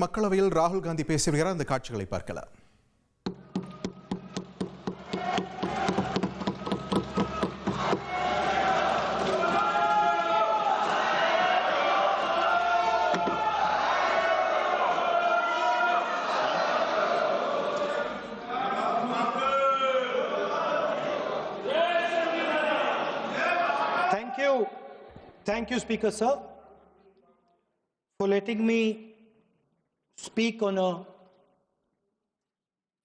மக்களவையில் ராகுல் காந்தி பேசி வருகிறார். அந்த காட்சிகளை பார்க்கலாம். Thank you, Speaker Sir, for letting me speak on a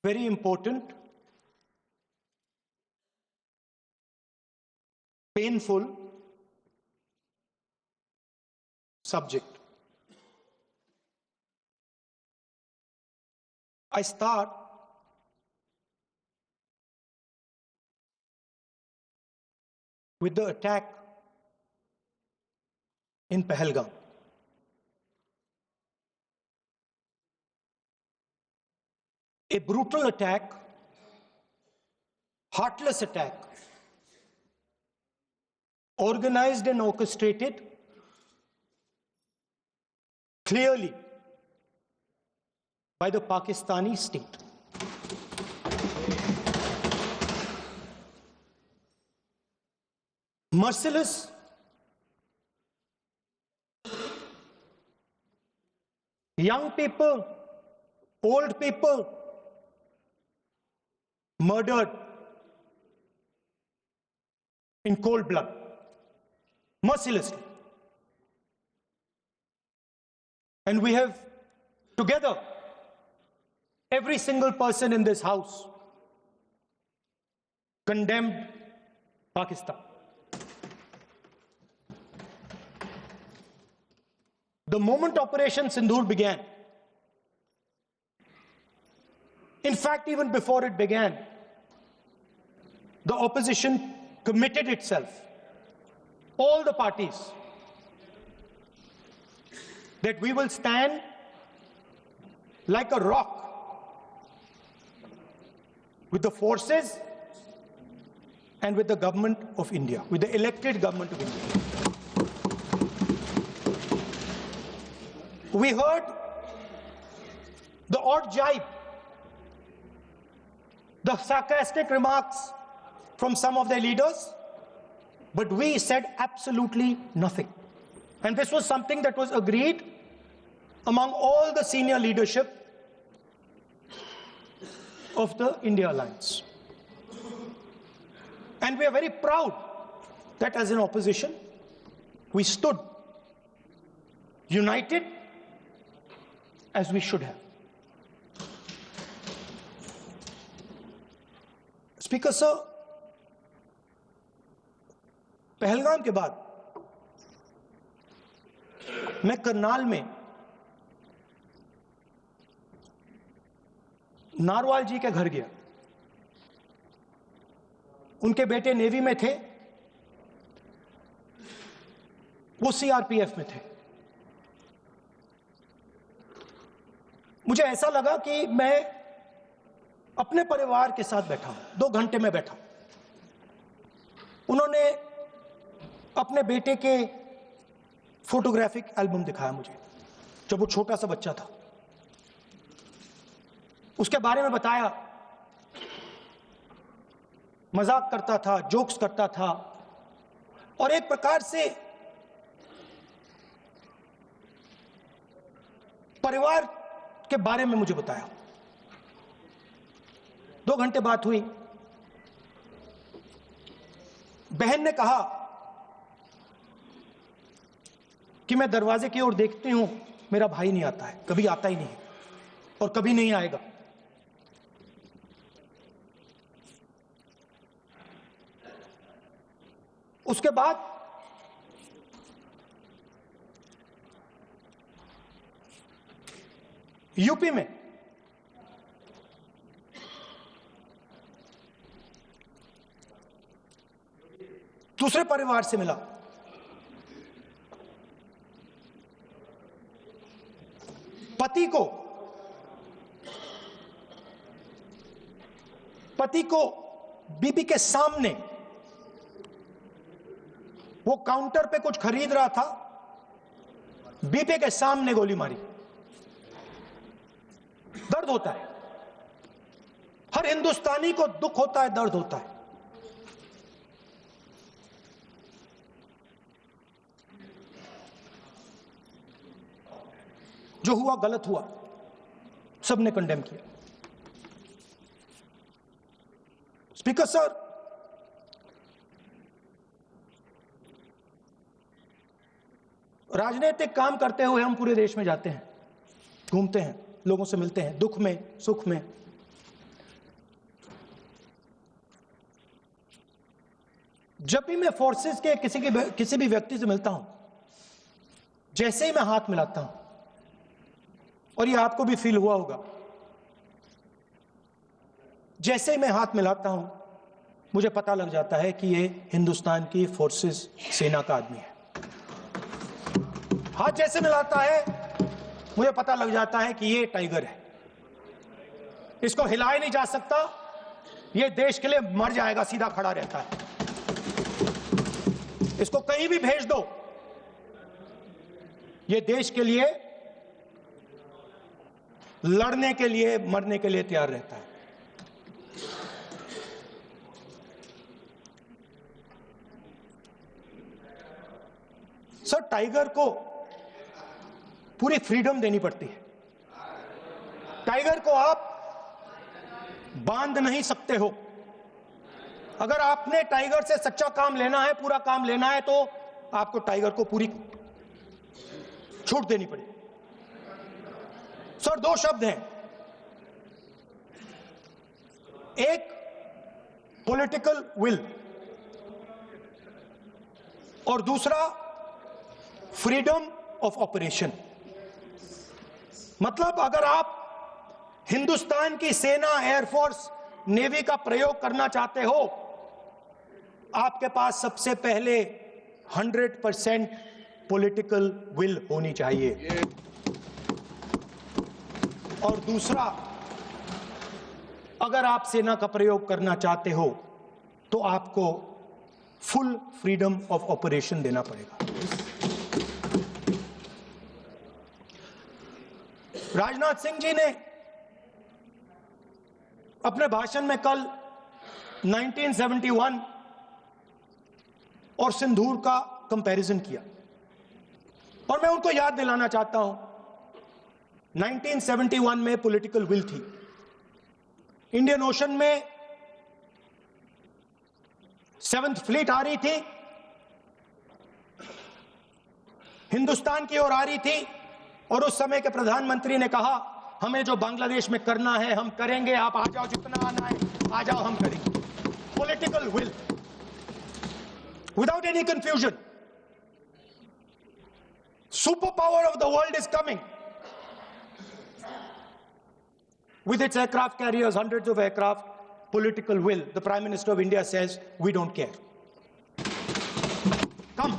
very important, painful subject. I start with the attack in Pahalgam. A brutal attack, heartless attack, organized and orchestrated clearly by the Pakistani state. Merciless, young people, old people, murdered in cold blood, mercilessly. And we have together, every single person in this house, condemned Pakistan. The moment Operation Sindoor began, in fact, even before it began, the opposition committed itself, all the parties, that we will stand like a rock with the forces and with the government of India, with the elected government of India. We heard the odd jibe, the sarcastic remarks from some of their leaders, but we said absolutely nothing. And this was something that was agreed among all the senior leadership of the India Alliance. And we are very proud that as an opposition, we stood united as we should have. Speaker Sir, Pahalgam के बाद मैं करनाल में narwhal जी के घर गया. उनके बेटे navy में थे, वो सीआरपीएफ में थे. मुझे ऐसा लगा कि मैं अपने परिवार के साथ बैठा हूं. 2 घंटे में बैठा. उन्होंने अपने बेटे के फोटोग्राफिक एल्बम दिखाया मुझे, जब वो छोटा सा बच्चा था. उसके बारे में बताया, मजाक करता था, जोक्स करता था, और एक प्रकार से परिवार के बारे में मुझे बताया. 2 घंटे बात हुई. बहन ने कहा कि मैं दरवाजे की ओर देखती हूं, मेरा भाई नहीं आता है, कभी आता ही नहीं है और कभी नहीं आएगा. उसके बाद यूपी में दूसरे परिवार से मिला. पति को बीबी के सामने, वो काउंटर पे कुछ खरीद रहा था, बीबी के सामने गोली मारी. दर्द होता है, हर हिंदुस्तानी को दुख होता है, दर्द होता है। जो हुआ गलत हुआ, सबने कंडेम किया। स्पीकर सर, राजनीतिक काम करते हुए हम पूरे देश में जाते हैं, घूमते हैं, लोगों से मिलते हैं, दुख में, सुख में। जब भी मैं फोर्सेस के किसी भी व्यक्ति से मिलता हूं, जैसे ही मैं हाथ मिलाता हूं, और ये आपको भी फील हुआ होगा, जैसे ही मैं हाथ मिलाता हूं, मुझे पता लग जाता है कि ये हिंदुस्तान की फोर्सेस, सेना का आदमी है। हाथ जैसे मिलाता है, मुझे पता लग जाता है कि ये टाइगर है, इसको हिलाया नहीं जा सकता, ये देश के लिए मर जाएगा, सीधा खड़ा रहता है। इसको कहीं भी भेज दो, ये देश के लिए लड़ने के लिए, मरने के लिए तैयार रहता है। सर, टाइगर को पूरी फ्रीडम देनी पड़ती है। टाइगर को आप बांध नहीं सकते हो। अगर आपने टाइगर से सच्चा काम लेना है, पूरा काम लेना है, तो आपको टाइगर को पूरी छूट देनी पड़ेगी। सर, दो शब्द हैं, एक पॉलिटिकल विल और दूसरा फ्रीडम ऑफ ऑपरेशन। मतलब अगर आप हिंदुस्तान की सेना, एयरफोर्स, नेवी का प्रयोग करना चाहते हो, आपके पास सबसे पहले 100% पॉलिटिकल विल होनी चाहिए, और दूसरा, अगर आप सेना का प्रयोग करना चाहते हो तो आपको फुल फ्रीडम ऑफ ऑपरेशन देना पड़ेगा। राजनाथ सिंह जी ने अपने भाषण में कल 1971 और सिंदूर का कंपैरिजन किया, और मैं उनको याद दिलाना चाहता हूं, 1971 में पॉलिटिकल विल थी। इंडियन ओशन में 7th फ्लीट आ रही थी, हिंदुस्तान की ओर आ रही थी, और उस समय के प्रधानमंत्री ने कहा, हमें जो बांग्लादेश में करना है हम करेंगे, आप आ जाओ, जितना आना है आ जाओ, हम करेंगे। Political will, without any confusion. Super power of the world is coming with its aircraft carriers, hundreds of aircraft, political will. The Prime Minister of India says, we don't care. Come.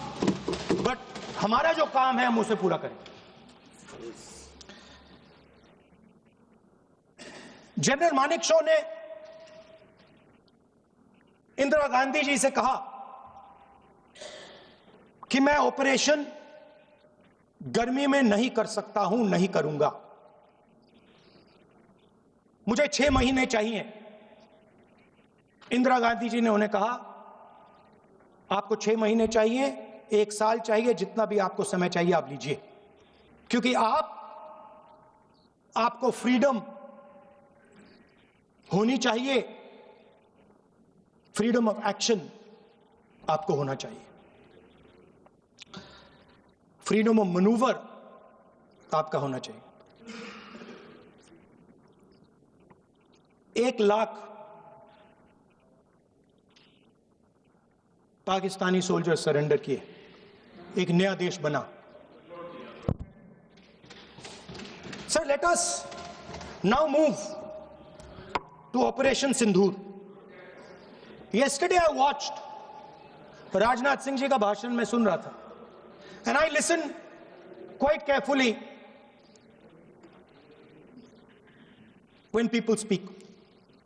But हमारा जो काम है हम उसे पूरा करें। General Manekshaw ने इंदिरा गांधी जी से कहा कि मैं ऑपरेशन गर्मी में नहीं कर सकता हूं, नहीं करूंगा, मुझे 6 महीने चाहिए। इंदिरा गांधी जी ने उन्हें कहा, आपको 6 महीने चाहिए, 1 साल चाहिए, जितना भी आपको समय चाहिए आप लीजिए, क्योंकि आपको फ्रीडम होनी चाहिए, फ्रीडम ऑफ एक्शन आपको होना चाहिए, फ्रीडम ऑफ मैनूवर आपका होना चाहिए। 1 लाख पाकिस्तानी सोल्जर सरेंडर किए, एक नया देश बना। Sir, let us now move to operation Sindoor. Yesterday I watched, Rajnath Singh ji का भाषण मैं सुन रहा था, and I listen quite carefully when people speak.